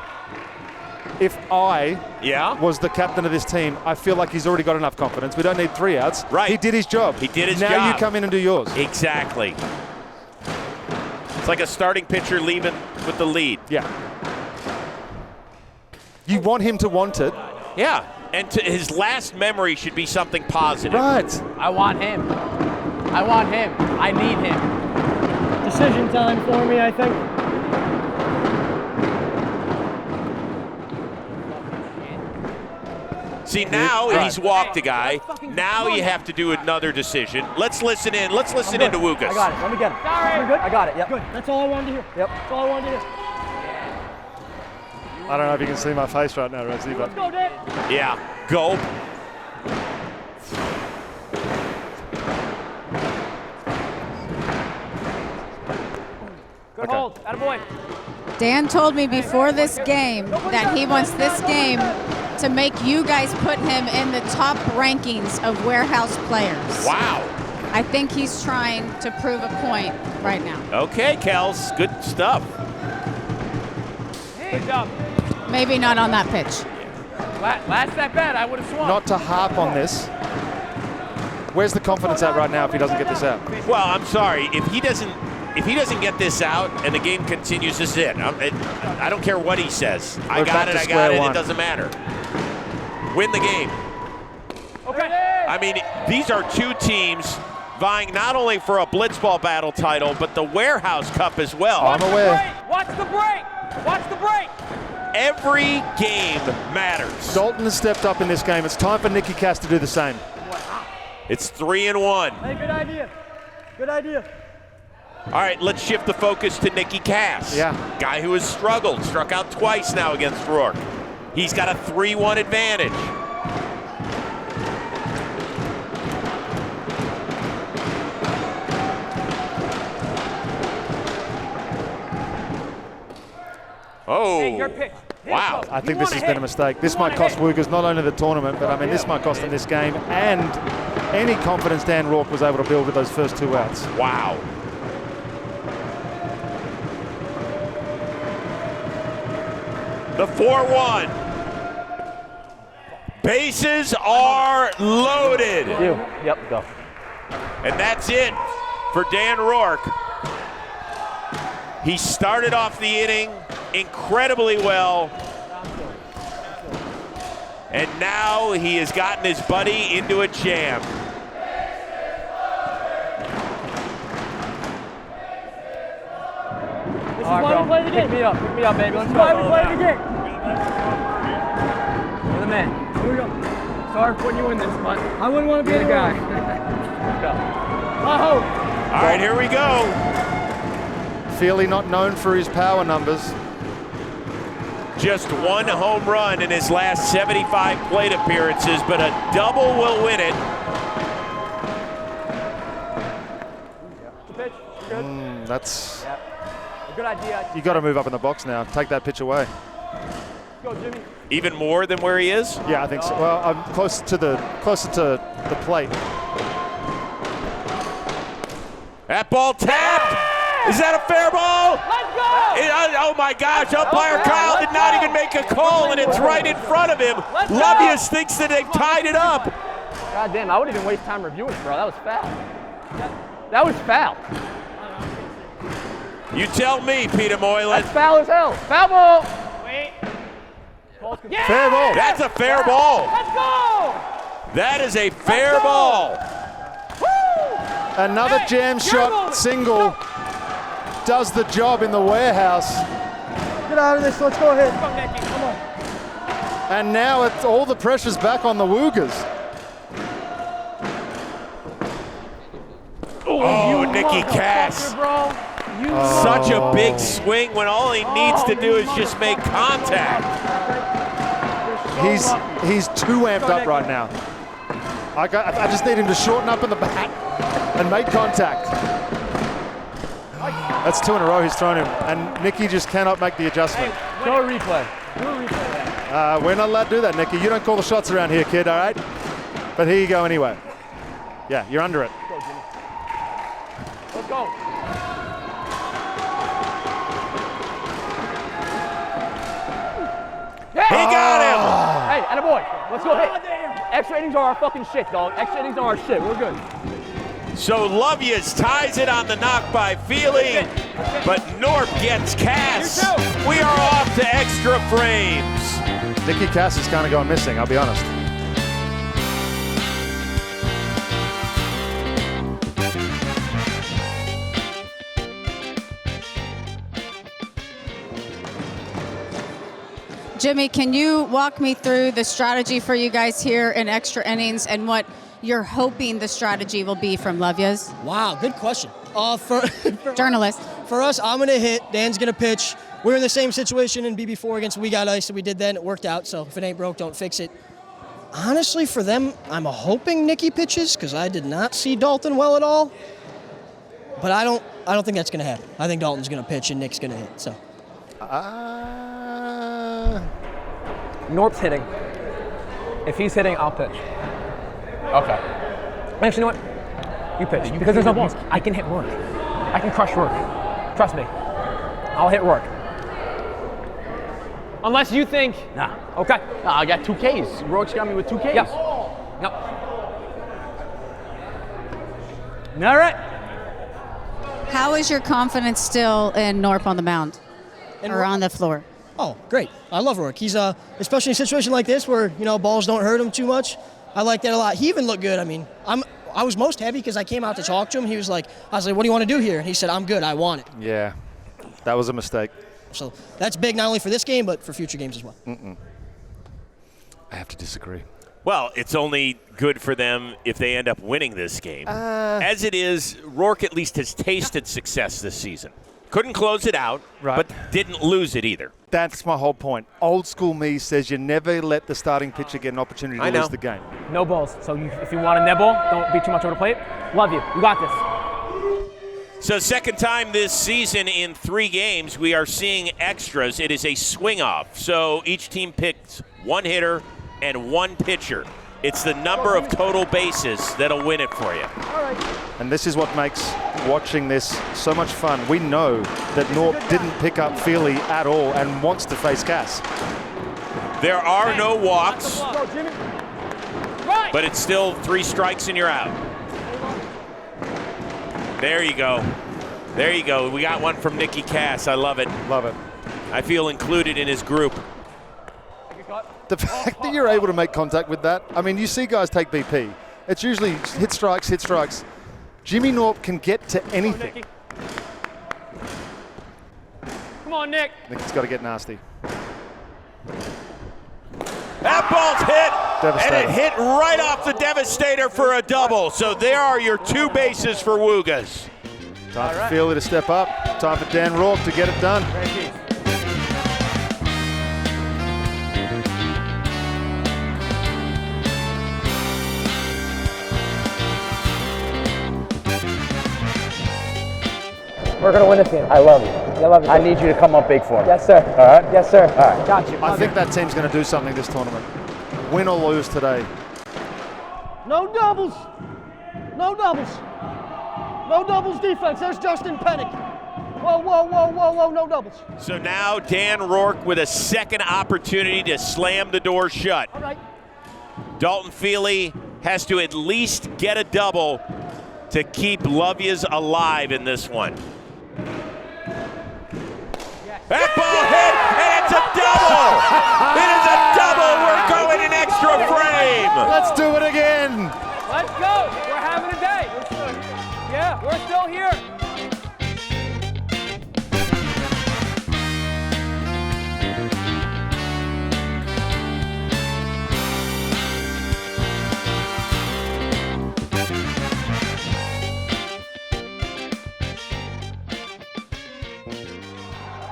if I Yeah? was the captain of this team, I feel like he's already got enough confidence. We don't need 3 outs. Right. He did his job. He did his now job. Now you come in and do yours. Exactly. It's like a starting pitcher leaving with the lead. Yeah. You want him to want it. Yeah. And his last memory should be something positive. Right. I want him. I want him. I need him. Decision time for me, I think. See, now he's walked a guy. Now you have to do another decision. Let's listen in. Let's listen into Woogas. I got it. Let me get it. Sorry. You're good? I got it. Yep. Good. That's all I wanted to hear. Yep. That's all I wanted to hear. I don't know if you can see my face right now, Rosie, but Let's go, Dave. Yeah. Gulp. Good Okay. hold. Attaboy. Dan told me before this game that he wants this game to make you guys put him in the top rankings of warehouse players. Wow. I think he's trying to prove a point right now. Okay, Kels. Good stuff. Good job. Maybe not on that pitch. Last at bat, I would have swung. not to harp on this. Where's the confidence at right now if he doesn't get this out? Well, I'm sorry. If he doesn't get this out and the game continues, this is it. I don't care what he says. I got it. It doesn't matter. Win the game. Okay. I mean, these are two teams vying not only for a Blitzball battle title, but the Warehouse Cup as well. I'm aware. Watch the break. Watch the break. Every game matters. Dalton has stepped up in this game. It's time for Nicky Cass to do the same. It's 3-1. Hey, good idea. Good idea. All right, let's shift the focus to Nicky Cass. Yeah. Guy who has struggled, struck out twice now against Rourke. He's got a 3-1 advantage. Oh, Hey, your pitch. wow. I think this has been a mistake. This might cost Woogas not only the tournament, but I mean, this might cost him this game and any confidence Dan Rourke was able to build with those first 2 outs. Wow. The 4-1. Bases are loaded. Yep, go. And that's it for Dan Rourke. He started off the inning incredibly well. And now he has gotten his buddy into a jam. This is why we play the game. Pick me up, baby. Let's This is go. why we play the game. You're the man. Here we go. Sorry for putting you in this, but I wouldn't want to be the the guy. guy. Let's go. I hope. All right, here we go. Feely not known for his power numbers. Just 1 home run in his last 75 plate appearances, but a double will win it. Pitch. You're good. That's, A good idea. you got to move up in the box now. Take that pitch away. Go, Jimmy. Even more than where he is? Yeah, I think so. Well, I'm closer to the plate. That ball tapped. Is that a fair ball? Let's go. Oh my gosh, umpire Kyle did not even make a call, and it's right in front of him. Lovius thinks that they've tied it up. God damn, I wouldn't even waste time reviewing it, bro. That was foul. That was foul. You tell me, Peter Moylan. That's foul as hell. Foul ball. Wait. Yeah. Fair ball. That's a fair ball. Let's go. That is a fair ball. Another jam shot single does the job in the warehouse. Get out of this. Let's go ahead. Come, Nicky. Come on. And now it's all the pressure's back on the Woogas. Oh, Nicky Cass. Bro. Such a big swing when all he needs to do is just make contact. He's too amped up right now. I just need him to shorten up in the bat and make contact. That's 2 in a row he's thrown him, and Nicky just cannot make the adjustment. Go replay. We're not allowed to do that, Nicky. You don't call the shots around here, kid, all right? But here you go anyway. Yeah, you're under it. Let's go. Yeah! He got him. Hey, attaboy. Let's go hit. Extra innings are our fucking shit, dog. Extra innings are our shit. We're good. So Lovias ties it on the knock by Feely, but Knorp gets Cass. We are off to extra frames. Nicky Cass is kind of going missing, I'll be honest. Jimmy, can you walk me through the strategy for you guys here in extra innings and what you're hoping the strategy will be from Lovias? Wow, good question. Journalist. For us, I'm going to hit. Dan's going to pitch. We're in the same situation in BB4 against We Got Ice that we did then. It worked out, so if it ain't broke, don't fix it. Honestly, for them, I'm hoping Nicky pitches because I did not see Dalton well at all. But I don't think that's going to happen. I think Dalton's going to pitch and Nick's going to hit. So. Knorp's hitting. If he's hitting, I'll pitch. Okay. Actually, you know what? You pitch. Because there's no balls. I can hit Rourke. I can crush Rourke. Trust me. I'll hit Rourke. Unless you think. Nah. Okay. Nah, I got 2 Ks. Rourke's got me with 2 Ks. Yep. Yep. All right. How is your confidence still in Knorp on the mound or on the floor? Oh, great. I love Rourke. He's, especially in a situation like this where, balls don't hurt him too much. I like that a lot. He even looked good. I mean, I was most happy because I came out to talk to him. I was like, what do you want to do here? And he said, I'm good. I want it. Yeah, that was a mistake. So that's big not only for this game, but for future games as well. I have to disagree. Well, it's only good for them if they end up winning this game. As it is, Rourke at least has tasted success this season. Couldn't close it out, but didn't lose it either. That's my whole point. Old school me says you never let the starting pitcher get an opportunity to lose the game. No balls. So if you want a nibble, don't be too much over the plate. Love you. You got this. So second time this season in 3 games, we are seeing extras. It is a swing off. So each team picks 1 hitter and 1 pitcher. It's the number of total bases that'll win it for you. And this is what makes watching this so much fun. We know that Knorp didn't pick up Feely at all and wants to face Cass. There are no walks, but it's still 3 strikes and you're out. There you go. There you go. We got one from Nicky Cass. I love it. Love it. I feel included in his group. The fact that you're able to make contact with that, I mean, you see guys take BP. It's usually hit strikes, hit strikes. Jimmy Knorp can get to anything. Come on, Nick. Nick's got to get nasty. That ball's hit, Devastator. and it hit right off the Devastator for a double. So there are your 2 bases for Woogas. Time for Feely to step up. Time for Dan Rourke to get it done. We're going to win this game. I love you. I love you. I need you to come up big for me. Yes, sir. All right? Yes, sir. All right. Got you. I think that team's going to do something this tournament. Win or lose today. No doubles. No doubles. No doubles defense. There's Justin Pennick. Whoa, whoa, whoa, whoa, whoa, no doubles. So now Dan Rourke with a second opportunity to slam the door shut. All right. Dalton Feely has to at least get a double to keep Lovias alive in this one. That ball hit, and it's a double! It is a double! We're going in extra frame! Let's do it again! Let's go! We're having a day! Yeah, we're still here!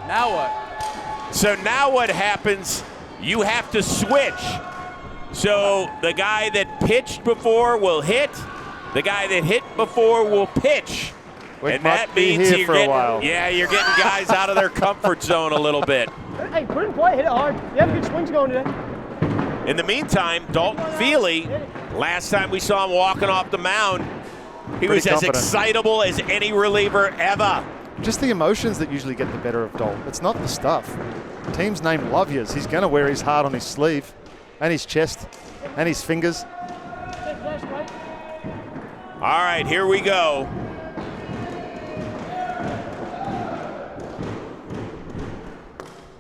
Now what? So now what happens, you have to switch. So the guy that pitched before will hit, the guy that hit before will pitch. And that means you're getting guys out of their comfort zone a little bit. Hey, put it in play, hit it hard. You have good swings going today. In the meantime, Dalton Feely, last time we saw him walking off the mound, he was as excitable as any reliever ever. Just the emotions that usually get the better of Dalton. It's not the stuff. Team's name Love Yous. He's going to wear his heart on his sleeve and his chest and his fingers. All right, here we go.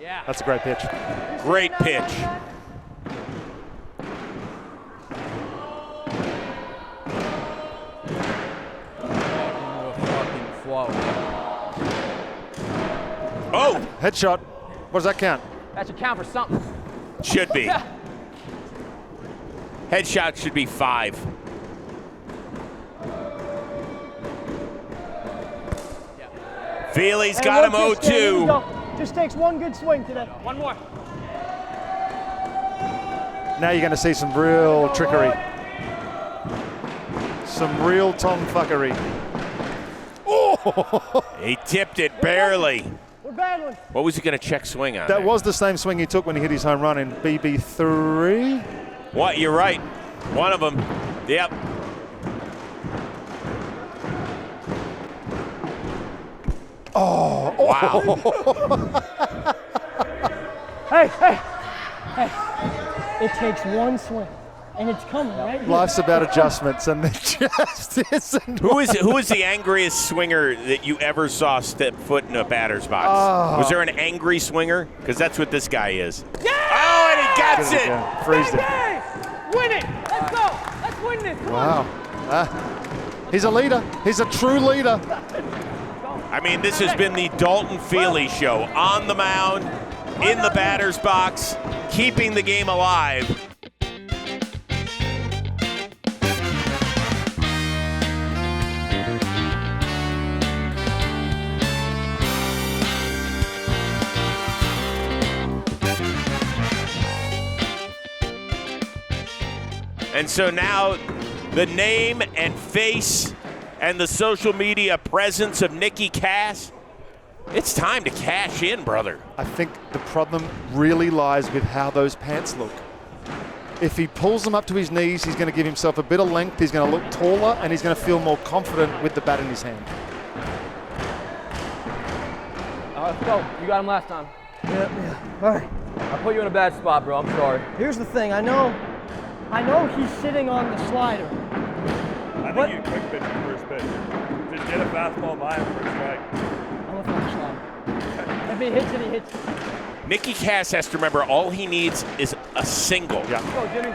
Yeah. That's a great pitch. Great pitch. Oh, Headshot. What does that count? That should count for something. should be. Headshot should be 5. Feely's got him 0-2. Just takes one good swing today. One more. Now you're going to see some real trickery. Some real tomfuckery. Oh! He tipped it barely. We're battling. What was he going to check swing on? That there? was the same swing he took when he hit his home run in BB3. What? You're right. One of them. Yep. Oh! Wow. Hey. It takes one swing, and it's coming, right? here. Life's about adjustments, and it just isn't. Who is the angriest swinger that you ever saw step foot in a batter's box? Oh. Was there an angry swinger? Because that's what this guy is. Yeah! Oh, and he gets it! Again. Freezed it. Win it. Let's go. Let's win this. Come on. Wow. He's a leader. He's a true leader. I mean, this has been the Dalton Feely show. On the mound, in the batter's box, keeping the game alive. And so now the name and face and the social media presence of Nicky Cass, it's time to cash in, brother. I think the problem really lies with how those pants look. If he pulls them up to his knees, he's going to give himself a bit of length, he's going to look taller, and he's going to feel more confident with the bat in his hand. Let's go. You got him last time. Yeah. All right. I put you in a bad spot, bro. I'm sorry. Here's the thing. I know he's sitting on the slider. I think you quick pitch the first pitch. Just get a fastball by him for a strike. I'm looking for the slider. If he hits it, he hits it. Nicky Cass has to remember all he needs is a single. Yeah.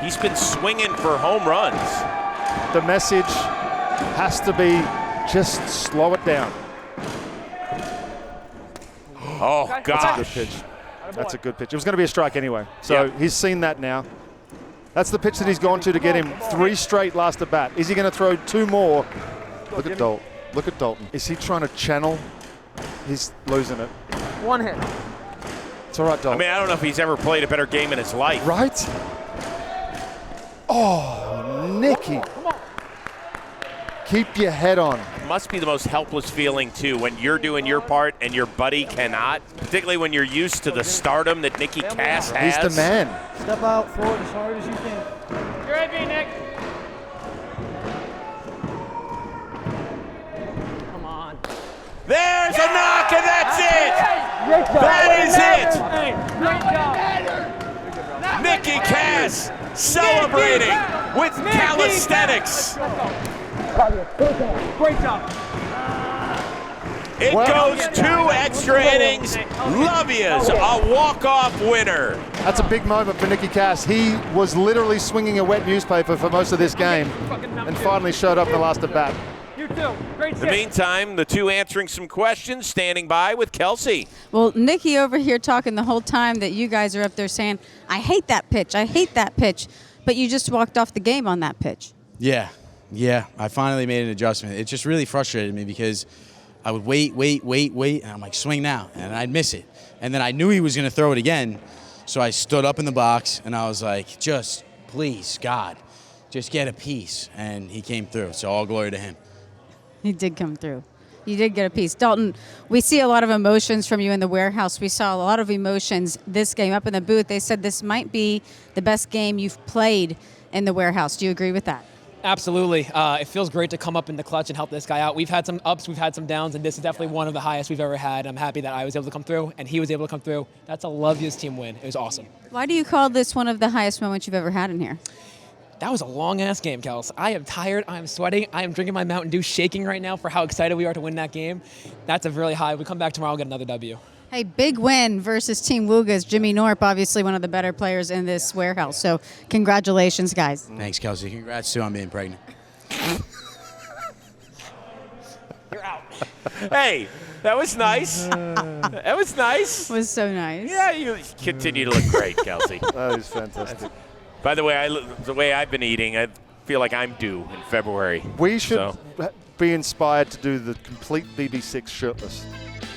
He's been swinging for home runs. The message has to be just slow it down. Oh, That's a gosh. good pitch. That's a good pitch. It was going to be a strike anyway. So he's seen that now. That's the pitch that he's gone to get him 3 straight last at bat. Is he going to throw 2 more? Look at Dalton. Look at Dalton. Is he trying to channel? He's losing it. One hit. It's all right, I Dalton. mean, I don't know if he's ever played a better game in his life. Right? Oh, Nicky. Keep your head on. It must be the most helpless feeling, too, when you're doing your part and your buddy cannot, particularly when you're used to the stardom that Nicky Cass has. He's the man. Step out, throw it as hard as you can. You're at me, Nick. Come on. There's a knock, and that's it! Great job. That is it! Nicky Cass celebrating with calisthenics. Great job. It goes 2 extra innings. Love Yous, a walk-off winner. That's a big moment for Nicky Cass. He was literally swinging a wet newspaper for most of this game and finally showed up in the last at bat. You too. Great In the meantime, the 2 answering some questions, standing by with Kelsey. Well, Nicky over here talking the whole time that you guys are up there saying, I hate that pitch, I hate that pitch. But you just walked off the game on that pitch. Yeah, I finally made an adjustment. It just really frustrated me because I would wait, and I'm like, swing now, and I'd miss it. And then I knew he was going to throw it again, so I stood up in the box, and I was like, just please, God, just get a piece. And he came through, so all glory to him. He did come through. You did get a piece. Dalton, we see a lot of emotions from you in the warehouse. We saw a lot of emotions this game up in the booth. They said this might be the best game you've played in the warehouse. Do you agree with that? Absolutely. It feels great to come up in the clutch and help this guy out. We've had some ups, we've had some downs, and this is definitely one of the highest we've ever had. I'm happy that I was able to come through and he was able to come through. That's a Lovia's team win. It was awesome. Why do you call this one of the highest moments you've ever had in here? That was a long-ass game, Kels. I am tired. I am sweating. I am drinking my Mountain Dew, shaking right now for how excited we are to win that game. That's a really high. We come back tomorrow, we'll get another W. Hey, big win versus Team Woogas. Jimmy Knorp, obviously one of the better players in this warehouse. So congratulations, guys. Thanks, Kelsey. Congrats, too, on being pregnant. You're out. Hey, that was nice. That was nice. It was so nice. Yeah, you continue to look great, Kelsey. That was fantastic. By the way, the way I've been eating, I feel like I'm due in February. We should be inspired to do the complete BB6 shirtless.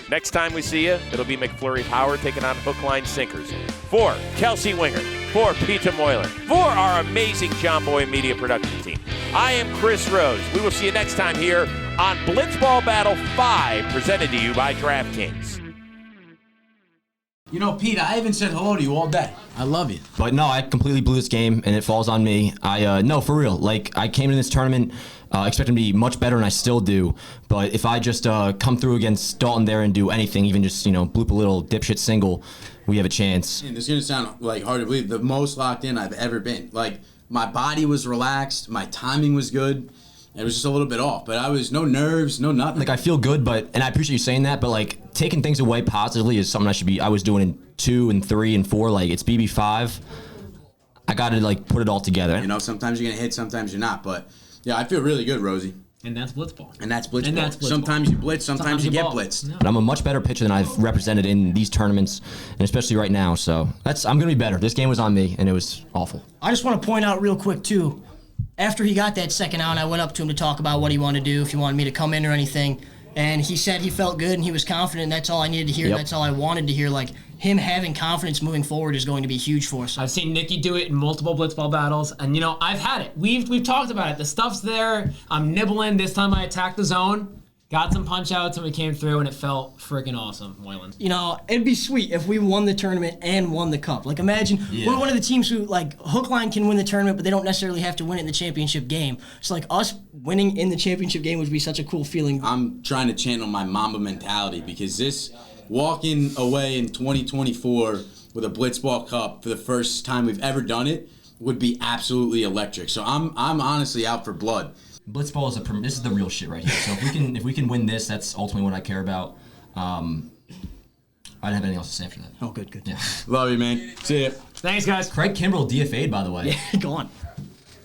Next time we see you, it'll be McFlurry Power taking on Hook, Line, Sinkers. For Kelsey Wingert, for Peter Moylan, for our amazing John Boy Media production team, I am Chris Rose. We will see you next time here on Blitzball Battle 5, presented to you by DraftKings. You know, Pete, I haven't said hello to you all day. I love you. But no, I completely blew this game, and it falls on me. No, for real. Like, I came into this tournament expecting to be much better, and I still do. But if I just come through against Dalton there and do anything, even just, bloop a little dipshit single, we have a chance. And it's going to sound, hard to believe, the most locked in I've ever been. My body was relaxed. My timing was good. It was just a little bit off, but I was no nerves, no nothing. I feel good, and I appreciate you saying that, but taking things away positively is something I was doing in 2 and 3 and 4. It's BB5. I got to put it all together. Sometimes you're going to hit, sometimes you're not, but yeah, I feel really good, Rosie. And that's Blitzball. And that's Blitzball. Sometimes you blitz, sometimes you get blitzed. No. But I'm a much better pitcher than I've represented in these tournaments, and especially right now, so I'm going to be better. This game was on me, and it was awful. I just want to point out real quick, too, after he got that second out, I went up to him to talk about what he wanted to do, if he wanted me to come in or anything. And he said he felt good and he was confident. That's all I needed to hear. Yep. That's all I wanted to hear. Him having confidence moving forward is going to be huge for us. I've seen Nicky do it in multiple blitzball battles, and I've had it. We've talked about it. The stuff's there. I'm nibbling. This time I attacked the zone, got some punch outs, and we came through, and it felt freaking awesome, Moylan. It'd be sweet if we won the tournament and won the cup. Imagine we're one of the teams who, Hook Line can win the tournament, but they don't necessarily have to win it in the championship game. So, us winning in the championship game would be such a cool feeling. I'm trying to channel my Mamba mentality because this walking away in 2024 with a Blitzball Cup for the first time we've ever done it would be absolutely electric. So I'm honestly out for blood. Blitzball this is the real shit right here. So if we can win this, that's ultimately what I care about. I don't have anything else to say after that. Oh, good. Yeah. Love you, man. See ya. Thanks, guys. Craig Kimbrell DFA'd, by the way. Yeah, go on.